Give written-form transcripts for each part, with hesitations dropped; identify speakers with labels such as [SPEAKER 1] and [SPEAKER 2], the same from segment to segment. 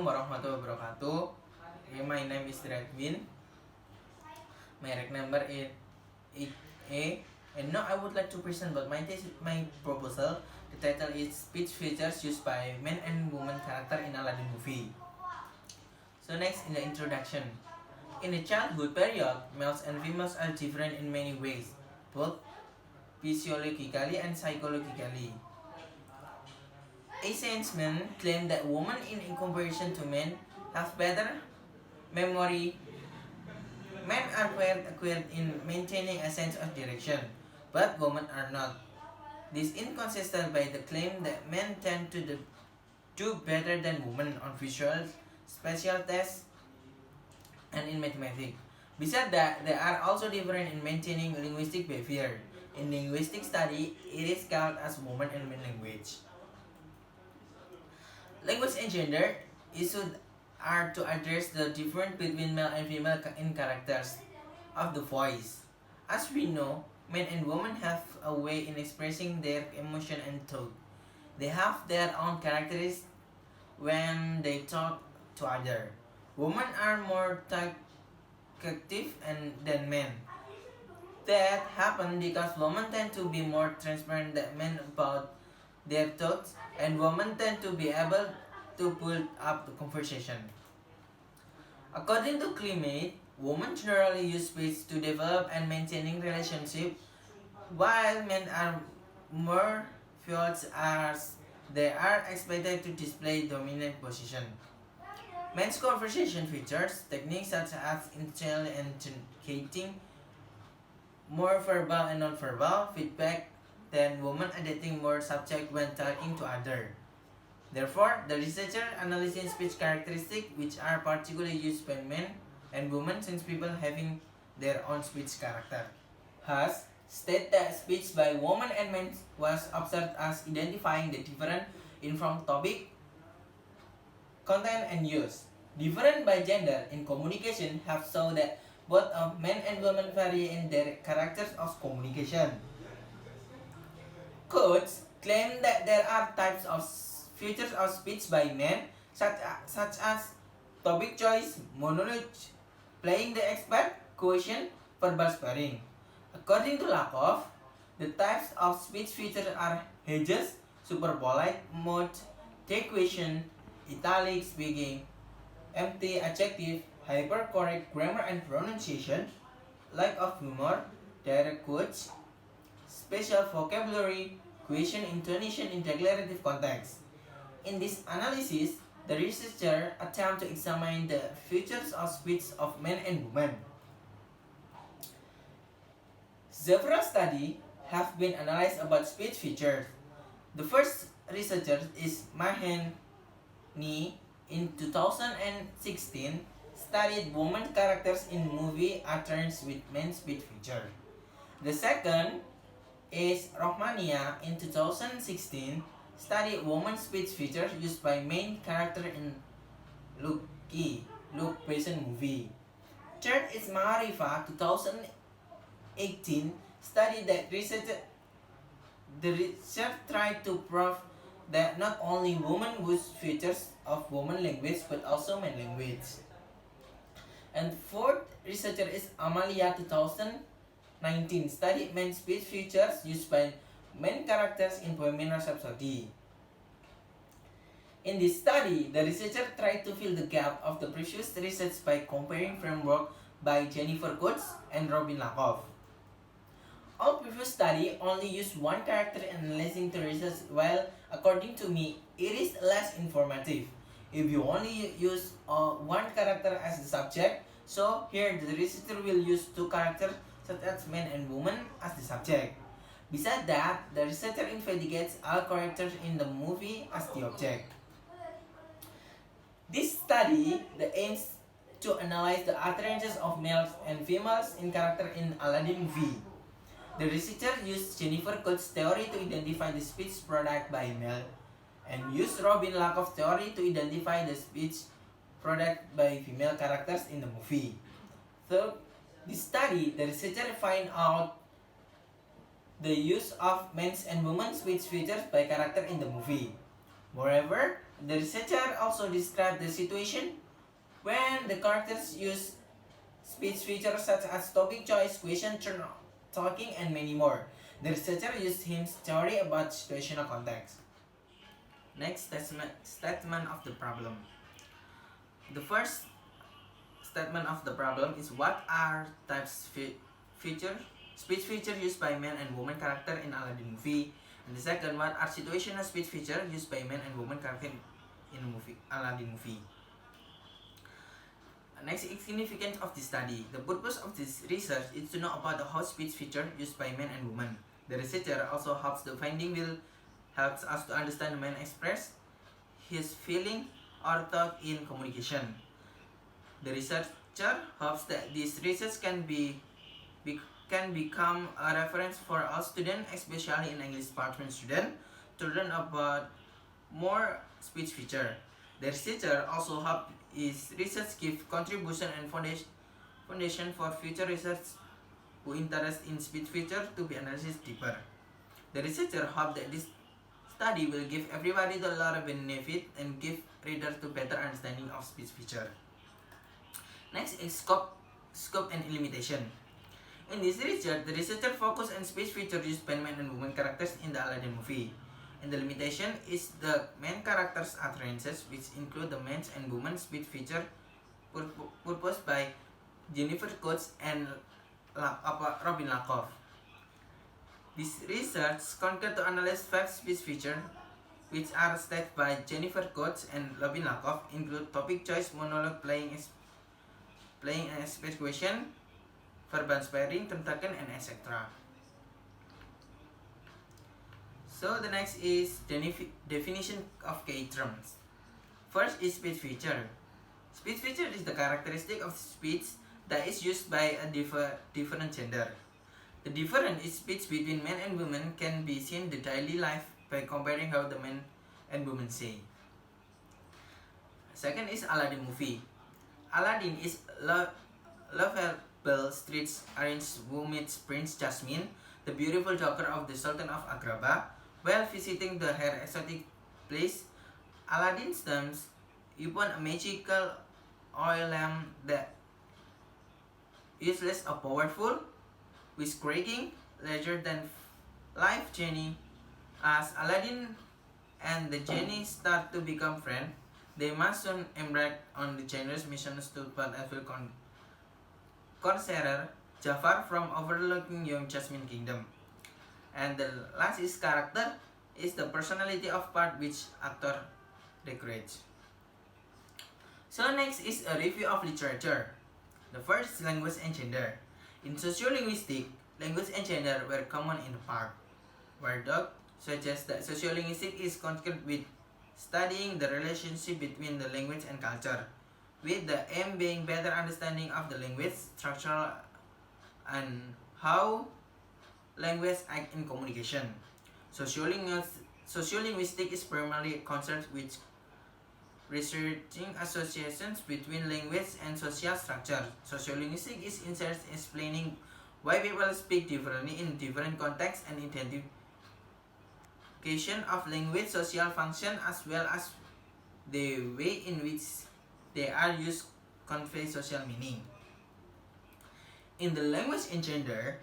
[SPEAKER 1] Assalamualaikum warahmatullahi wabarakatuh. Okay, my name is Redwin. My rec number is 8A. And now I would like to present about my proposal. The title is Speech Features Used by Men and Women Character in Aladdin Movie. So next, in the introduction. In the childhood period, males and females are different in many ways, both physiologically and psychologically. Ancient men claim that women, in comparison to men, have better memory. Men are quite acquired in maintaining a sense of direction, but women are not. This is inconsistent by the claim that men tend to do better than women on visual, spatial tests, and in mathematics. Besides that, they are also different in maintaining linguistic behavior. In linguistic study, it is called as woman and men language. Language and gender issues are to address the difference between male and female in characters of the voice. As we know, men and women have a way in expressing their emotion and thought. They have their own characteristics when they talk to others. Women are more talkative than men. That happens because women tend to be more transparent than men about their thoughts, and women tend to be able to build up the conversation. According to Climate, women generally use speech to develop and maintaining relationships, while men are more felt as they are expected to display dominant position. Men's conversation features techniques such as interrogating, more verbal and non-verbal feedback than women, adapting more subject when talking to others. Therefore, the researcher analyzing speech characteristics which are particularly used by men and women, since people having their own speech character. Has stated that speech by women and men was observed as identifying the difference in from topic, content, and use. Different by gender in communication have shown that both men and women vary in their characters of communication. Coates claim that there are types of features of speech by men, such as topic choice, monologue, playing the expert, cohesion, verbal sparring. According to Lakoff, the types of speech features are hedges, super polite mode, take question, italic speaking, empty adjective, hypercorrect grammar and pronunciation, lack of humor, direct quotes, special vocabulary, question intonation in declarative context. In this analysis, the researcher attempt to examine the features of speech of men and women. Several studies have been analyzed about speech features. The first researcher is Maheni in 2016 studied women characters in movie alternatives with men's speech features. The second is Rohmania in 2016 studied women's speech features used by main character in Luke Besson movie. Third is Maharifa 2018 studied that the research tried to prove that not only women use features of woman language but also men language. And fourth researcher is Amalia 2019 studied men's speech features used by men characters in Bohemian Rhapsody. In this study, the researcher tried to fill the gap of the previous research by comparing framework by Jennifer Coates and Robin Lakoff. All previous study only used one character in analyzing the research, while according to me, it is less informative. If you only use one character as the subject, so here the researcher will use two characters such as men and women as the subject. Besides that, the researcher investigates all characters in the movie as the object. This study aims to analyze the utterances of males and females in character in Aladdin movie. The researcher used Jennifer Coates' theory to identify the speech product by male, and used Robin Lakoff's theory to identify the speech product by female characters in the movie. Through this study, the researcher find out the use of men's and women's speech features by character in the movie. Moreover, The researcher also described the situation when the characters use speech features such as topic choice, question turn talking, and many more. The researcher used Hume's theory about situational context. Next, statement of the problem. The first statement of the problem is what are types feature speech feature used by man and woman character in Aladdin movie, and the second, what are situational speech feature used by man and woman character in Aladdin movie. Next is significance of this study. The purpose of this research is to know about the how speech feature used by men and women. The researcher also hopes the finding will helps us to understand the man express his feeling or thought in communication. The researcher hopes that this research can become a reference for all students, especially in English department students, to learn about more speech feature. The researcher also hopes his research give contribution and foundation for future research who interest in speech feature to be analyzed deeper. The researcher hopes that this study will give everybody a lot of benefit and give readers to better understanding of speech feature. Next is scope and limitation. In this research, the researcher focused on speech features used by men and women characters in the Aladdin movie. And the limitation is the main characters' utterances, which include the men's and women's speech feature proposed by Jennifer Coates and Robin Lakoff. This research concurred to analyze 5 speech features, which are stated by Jennifer Coates and Robin Lakoff, include topic choice, monologue, playing an speech question, verbal sparring, turn taken, and etc. So the next is definition of key terms. First is speech feature. Speech feature is the characteristic of speech that is used by a different gender. The difference in speech between men and women can be seen in the daily life by comparing how the men and women say. Second is Aladdin movie. Aladdin is lovable streets arranged who meets Prince Jasmine, the beautiful daughter of the Sultan of Agrabah. While visiting her exotic place, Aladdin stumbles upon a magical oil lamp that is less powerful, with cracking larger than life genie. As Aladdin and the genie start to become friends, they must soon embark on the generous mission to but evil conqueror Jafar from overlooking young Jasmine Kingdom. And the last is character, is the personality of part which actor decorates. So next is a review of literature. The first is language and gender. In sociolinguistics, language and gender were common in the part, where Doug suggests that sociolinguistics is concerned with studying the relationship between the language and culture, with the aim being better understanding of the language structure and how language act in communication. Sociolinguistics is primarily concerned with researching associations between language and social structure. Sociolinguistics is interested in explaining why people speak differently in different contexts and identification of language social function as well as the way in which they are used convey social meaning. In the language and gender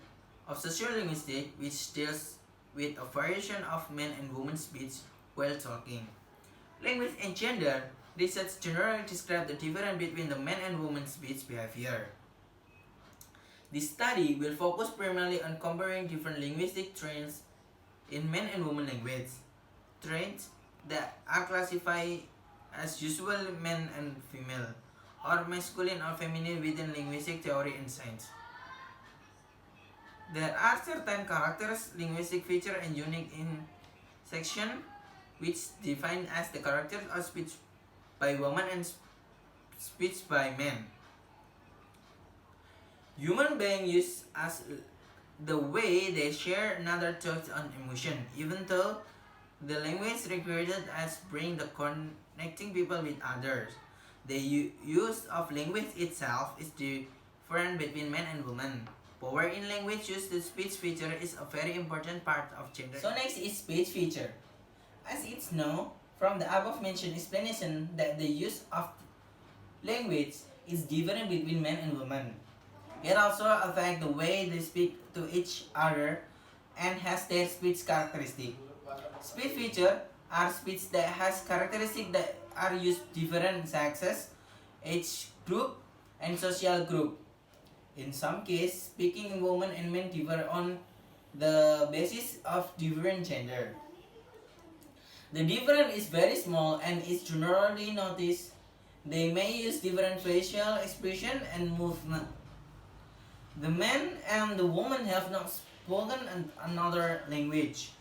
[SPEAKER 1] of sociolinguistics, which deals with a variation of men and women speech while talking. Language and gender research generally describe the difference between the men and women speech behavior. This study will focus primarily on comparing different linguistic traits in men and women language. Traits that are classified as usual men and female, or masculine or feminine within linguistic theory and science. There are certain characters, linguistic feature, and unique in section which defined as the characters of speech by women and speech by men. Human beings use as the way they share another thoughts on emotion, even though the language regarded as bring the connecting people with others. The use of language itself is different between men and women. Power in language use, the speech feature is a very important part of gender. So next is speech feature. As it's known, from the above mentioned explanation that the use of language is different between men and women. It also affects the way they speak to each other and has their speech characteristic. Speech features are speech that has characteristics that are used different sexes, age group, and social group. In some cases, speaking in women and men differ on the basis of different gender. The difference is very small and is generally noticed. They may use different facial expression and movement. The man and the woman have not spoken another language.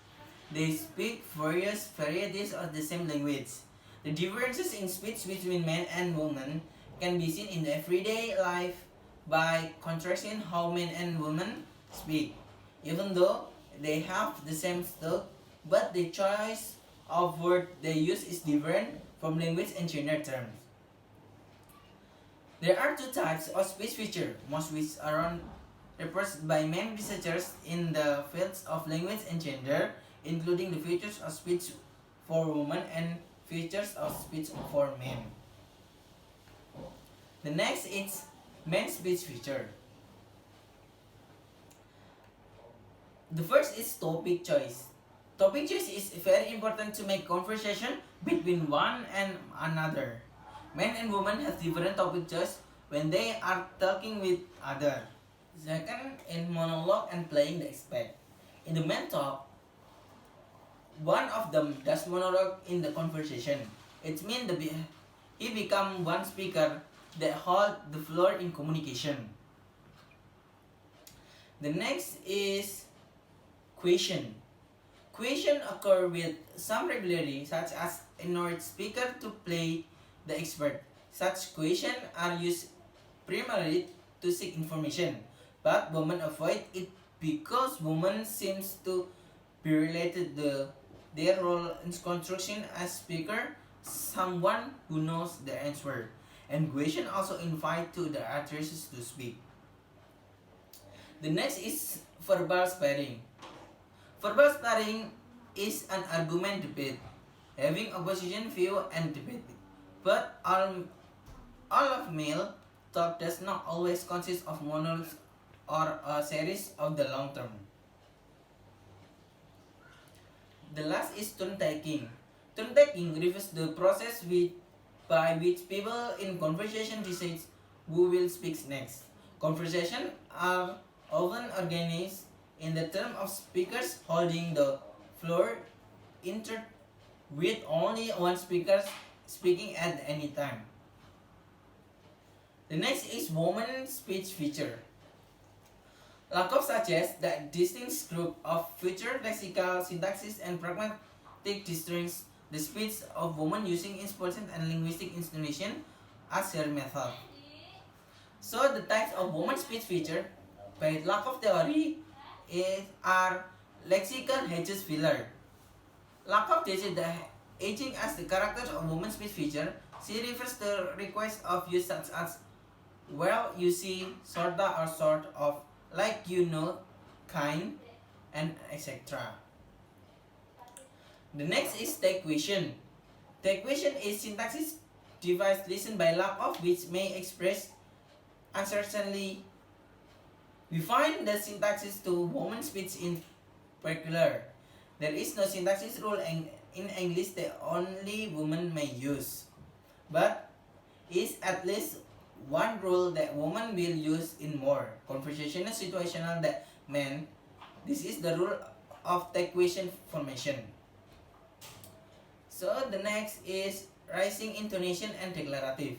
[SPEAKER 1] They speak various varieties of the same language. The differences in speech between men and women can be seen in everyday life by contrasting how men and women speak. Even though they have the same stuff, but the choice of word they use is different from language and gender terms. There are two types of speech feature, most which are represented by many researchers in the fields of language and gender, including the features of speech for women and features of speech for men. The next is men's speech feature. The first is topic choice. Topic choice is very important to make conversation between one and another. Men and women have different topic choice when they are talking with other. Second, in monologue and playing the expert. In the men talk, one of them does monologue in the conversation. It means he become one speaker that hold the floor in communication. The next is question. Question occur with some regularity, such as encourage speaker to play the expert. Such questions are used primarily to seek information, but women avoid it because women seems to be related their role in construction as speaker, someone who knows the answer, and question also invite to the addresses to speak. The next is verbal sparring. Verbal sparring is an argument debate, having opposition view and debate. But all of male talk does not always consist of monologues or a series of the long term. The last is turn taking. Turn taking refers the process by which people in conversation decide who will speak next. Conversations are often organized in the term of speakers holding the floor with only one speaker speaking at any time. The next is woman's speech feature. Lakoff suggests that distinct group of future lexical syntaxis and pragmatic distinguish the speech of women using expression and linguistic intonation as her method. So the types of woman's speech feature by Lakoff theory are lexical hedges filler. Lakoff teaches the aging as the character of woman's speech feature. She refers to requests of use such as well, you see, sorta or sort of, like you know, kind, and etc. The next is take question. Take question is syntaxis device listened by Lakoff which may express uncertainly. We find the syntaxis to woman speech in particular. There is no syntaxis rule in English that only women may use, but is at least one rule that women will use in more conversational situational than men. This is the rule of take question formation. So the next is rising intonation and declarative.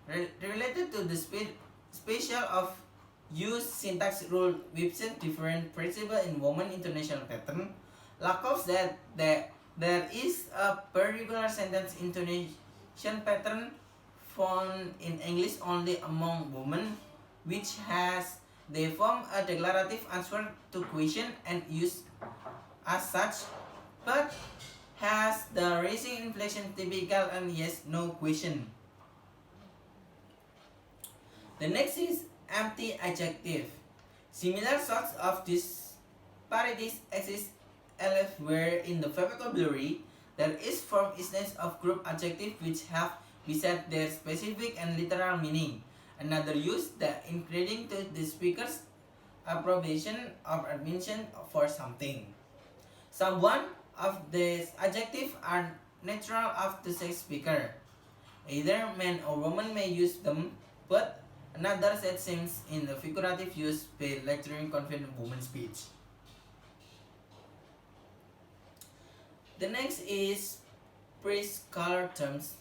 [SPEAKER 1] Related to the special of use syntax rule with different principle in woman intonational pattern. Lakoff said that there is a particular sentence intonation pattern found in English only among women, which has they form a declarative answer to question and use as such, but has the rising inflection typical and yes no question. The next is empty adjective. Similar sorts of disparities exist elsewhere in the vocabulary. There is form instance of group adjective which have beside their specific and literal meaning. Another use the including to the speaker's approbation or admission for something. Some one of these adjectives are natural of the sex speaker. Either man or woman may use them, but another set seems in the figurative use by lecturing confident woman speech. The next is pre-scholar terms.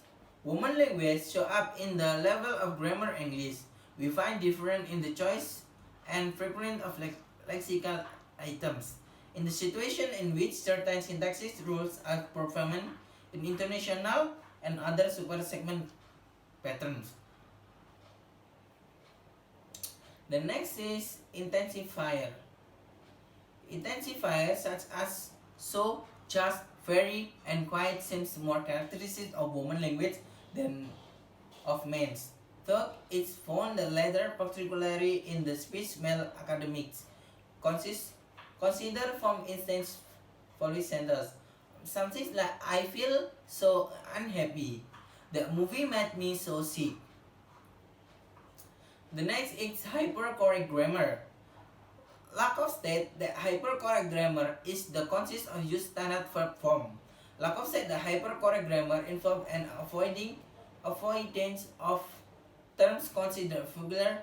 [SPEAKER 1] Woman language show up in the level of grammar English. We find different in the choice and frequent of lexical items. In the situation in which certain syntaxis rules are performed in intonational and other super segment patterns. The next is intensifier. Intensifiers such as so, just, very, and quiet seems more characteristic of woman language than of men's. Though it's found the latter particularly in the speech male academics. Consider from instance following sentence. Something like I feel so unhappy. The movie made me so sick. The next is hypercorrect grammar. Lack of state, the hypercorrect grammar is the consist of use standard verb form. Lack of state, the hypercorrect grammar involves an avoidance of terms considered vulgar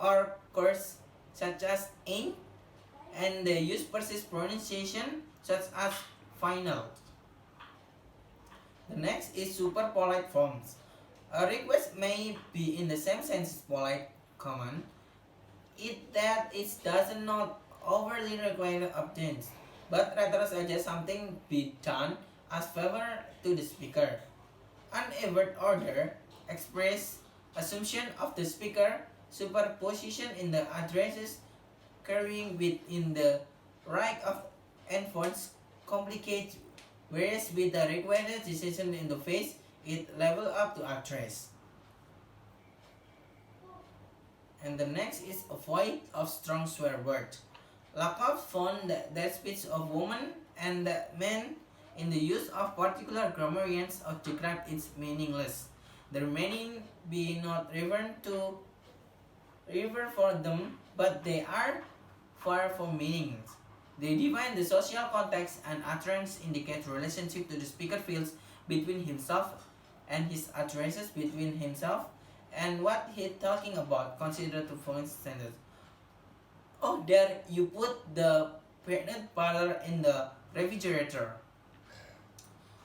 [SPEAKER 1] or coarse, such as ink, and the use persist pronunciation such as final. The next is super polite forms. A request may be in the same sense as polite command, it does not overly require obedience, but rather suggests something be done as favor to the speaker. Unavered order express assumption of the speaker, superposition in the addresses carrying within the right of endpoints complicate, whereas with the required decision in the face, it level up to address. And the next is avoid of strong swear word. Lakoff found that speech of women and men in the use of particular grammarians of describe its meaningless. The remaining be not referred to refer for them, but they are far from meanings. They define the social context and utterance indicate relationship to the speaker feels between himself and his addresses between himself and what he talking about. Consider the following sentence. Oh, there you put the peanut butter in the refrigerator.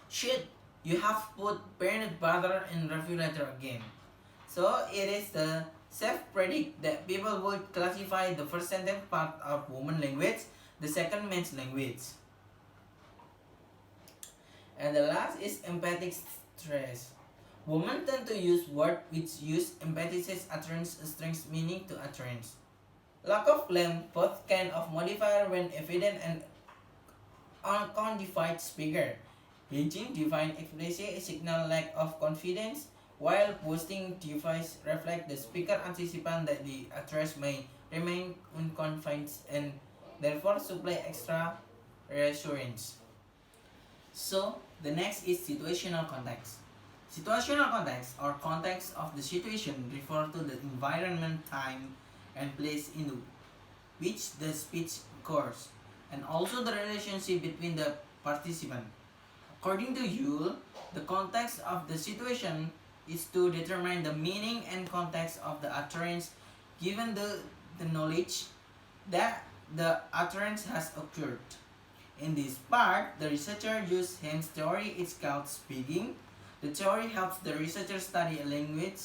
[SPEAKER 1] Shit, you have put peanut butter in refrigerator again. So it is the self-predict that people would classify the first sentence part of woman language, the second men's language. And the last is emphatic stress. Women tend to use words which use emphasis utterance strength meaning to utterance. Lack of claim, both kind of modifier when evident and unquantified speaker. Hedging define explicit signal lack of confidence, while boosting device reflect the speaker anticipant that the address may remain unconfined and therefore supply extra reassurance. So the next is situational context. Situational context or context of the situation refer to the environment, time, and place in which the speech occurs, and also the relationship between the participant. According to Yule, the context of the situation is to determine the meaning and context of the utterance given the knowledge that the utterance has occurred. In this part, the researcher used Ham's theory, it's called speaking. The theory helps the researcher study a language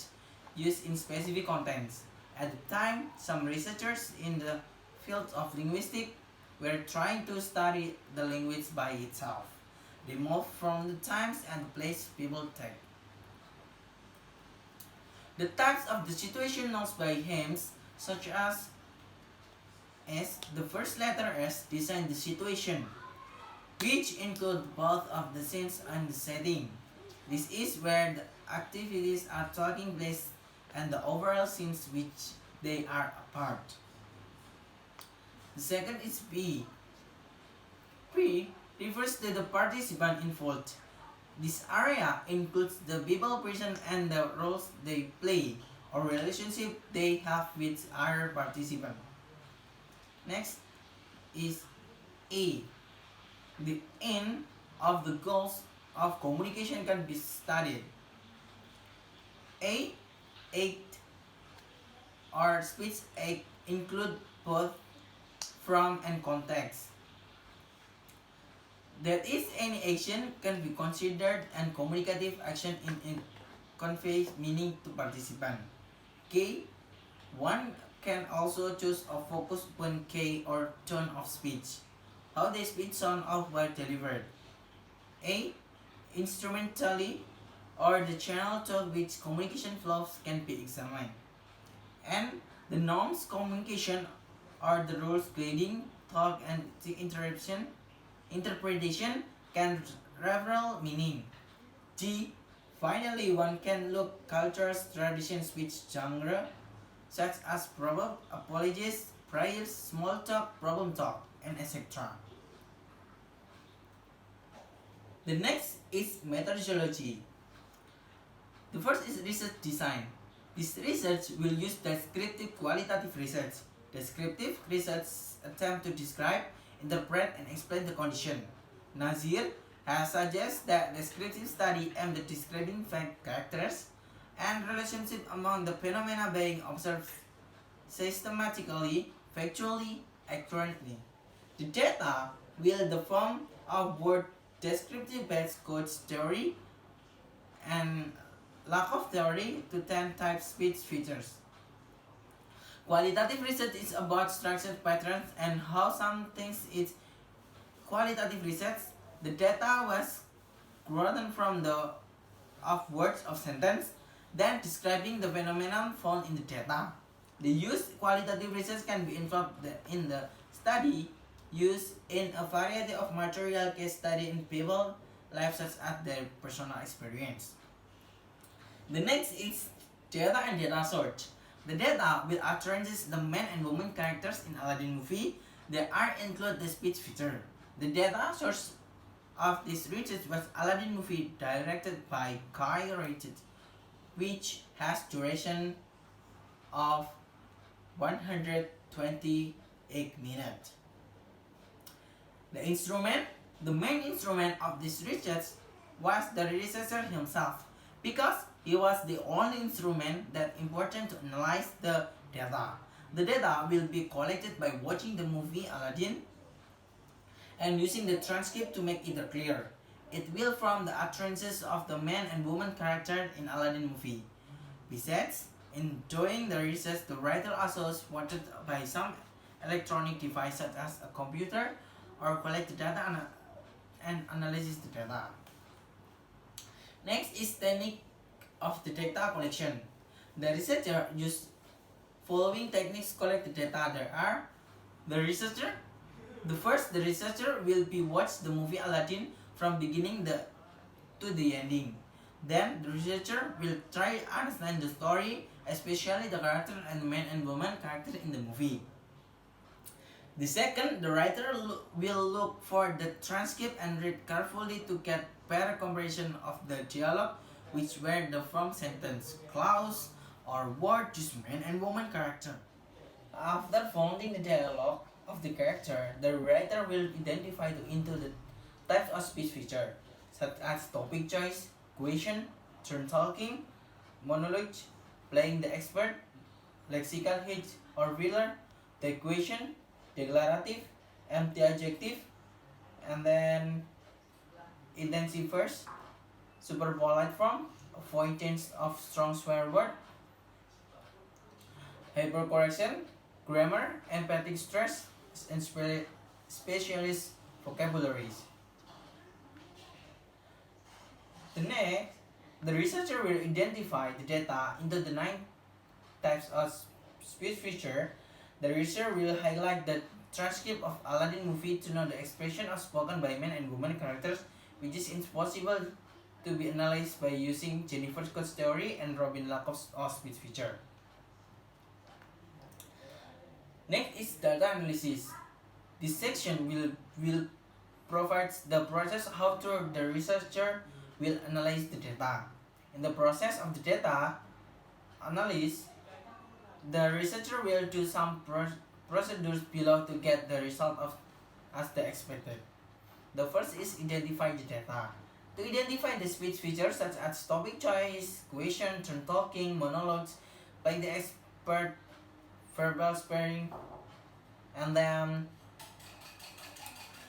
[SPEAKER 1] used in specific contexts. At the time, some researchers in the field of linguistics were trying to study the language by itself. They moved from the times and place people take. The types of the situation notes by Hames, such as the first letter S, design the situation, which include both of the scenes and the setting. This is where the activities are taking place and the overall scenes which they are apart. The second is P. P refers to the participant involved. This area includes the people present and the roles they play or relationship they have with other participants. Next is A. The end of the goals of communication can be studied. A. Act or speech act include both from and context. That is, any action can be considered an communicative action in it conveys meaning to participant. K. One can also choose a focus point K or tone of speech. How the speech sound out while delivered. A. Instrumentally or the channel through which communication flows can be examined. And the norms communication are the rules guiding thought and the interpretation can reveal meaning. G. Finally, one can look cultures, traditions, speech genre, such as proverb, apologies, prayers, small talk, problem talk, and etc. The next is methodology. The first is research design. This research will use descriptive qualitative research. Descriptive research attempt to describe, interpret, and explain the condition. Nazir has suggested that descriptive study aimed at describing fact characters and relationship among the phenomena being observed systematically, factually, accurately. The data will the form of both descriptive based coach theory and lack of theory to 10 type speech features. Qualitative research is about structured patterns and how some things is qualitative research. The data was gotten from the of words of sentence, then describing the phenomenon found in the data. The used qualitative research can be involved in the study used in a variety of material case study in people lives such as their personal experience. The next is data and data source. The data will utterances the man and woman characters in Aladdin movie. There are include the speech feature. The data source of this research was Aladdin movie directed by Guy Ritchie, which has duration of 128 minutes. The main instrument of this research was the researcher himself, because he was the only instrument that important to analyze the data. The data will be collected by watching the movie Aladdin and using the transcript to make it clear. It will form the utterances of the man and woman character in Aladdin movie. Besides, in doing the research, the writer also supported by some electronic device such as a computer or collect the data and analyze the data. Next is technique of the data collection. The researcher used following techniques to collect the data. There are the researcher. The researcher will be watch the movie Aladdin from beginning to the ending. Then the researcher will try to understand the story, especially the character and man and woman character in the movie. The second, the writer will look for the transcript and read carefully to get better comprehension of the dialogue, which were the from sentence, clause, or word just man and woman character. After finding the dialogue of the character, the writer will identify into the types of speech feature, such as topic choice, question, turn talking, monologue, playing the expert, lexical hitch or filler, the question, declarative, empty adjective, and then intensive verse, super polite form, avoidance of strong swear word, hypercorrection, grammar, emphatic stress, and specialist vocabularies. The researcher will identify the data into the 9 types of speech feature. The researcher will highlight the transcript of Aladdin movie to know the expression of spoken by men and women characters, which is impossible to be analyzed by using Jennifer Scott's theory and Robin Lacob's speech feature. Next is data analysis. This section will provides the process how to the researcher will analyze the data. In the process of the data analysis, the researcher will do some procedures below to get the result of as the expected. The first is identify the data. To identify the speech features such as topic choice, question, turn talking, monologues, like the expert verbal sparing, and then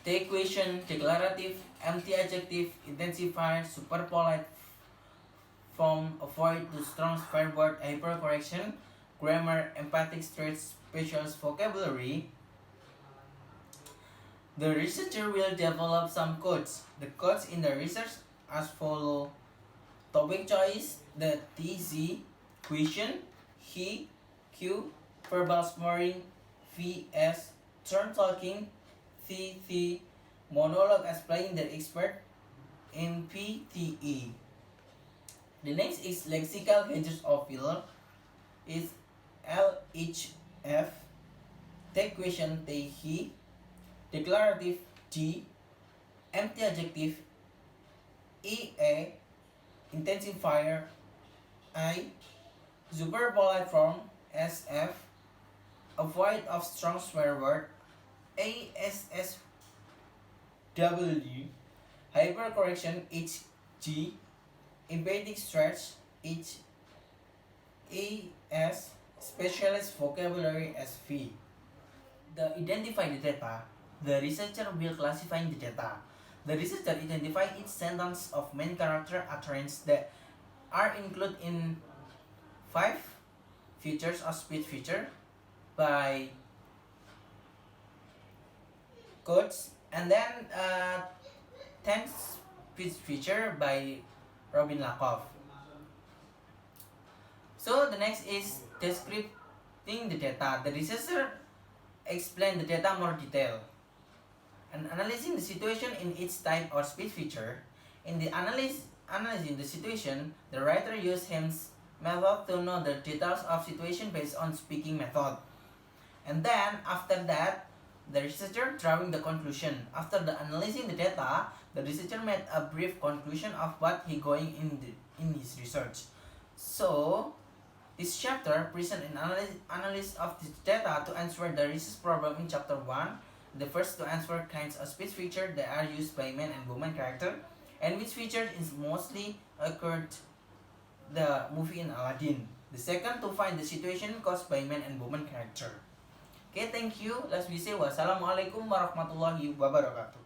[SPEAKER 1] take question, declarative, empty adjective, intensifier, super polite form, avoid to strong swear word, hypercorrection, grammar, emphatic traits, special vocabulary. The researcher will develop some codes. The codes in the research as follow: topic choice, the TZ, question, he, Q, verbal sparring, VS, turn talking, TT, monologue as playing the expert, MPTE. The next is lexical gadgets of filler is LHF, take question, they, he, declarative D, empty adjective EA, intensifier I, super polite form SF, avoid of strong swear word ASSW, hypercorrection HG, emphatic stretch HAS, specialist vocabulary SV. The identify the data. The researcher will classify the data. The researcher identify each sentence of main character utterance that are included in 5 features of speech feature by codes, and then 10 speech feature by Robin Lakoff. So the next is describing the data. The researcher explain the data more detail and analyzing the situation in each type or speech feature. In the analyzing the situation, the writer used Hem's method to know the details of situation based on speaking method. And then after that, the researcher drawing the conclusion. After the analyzing the data, the researcher made a brief conclusion of what he going in his research. So this chapter present an analysis of this data to answer the research problem in chapter 1. The first to answer kinds of speech feature that are used by men and women character, and which feature is mostly occurred the movie in Aladdin. The second to find the situation caused by men and women character. Okay, thank you. Let's be say wassalamualaikum warahmatullahi wabarakatuh.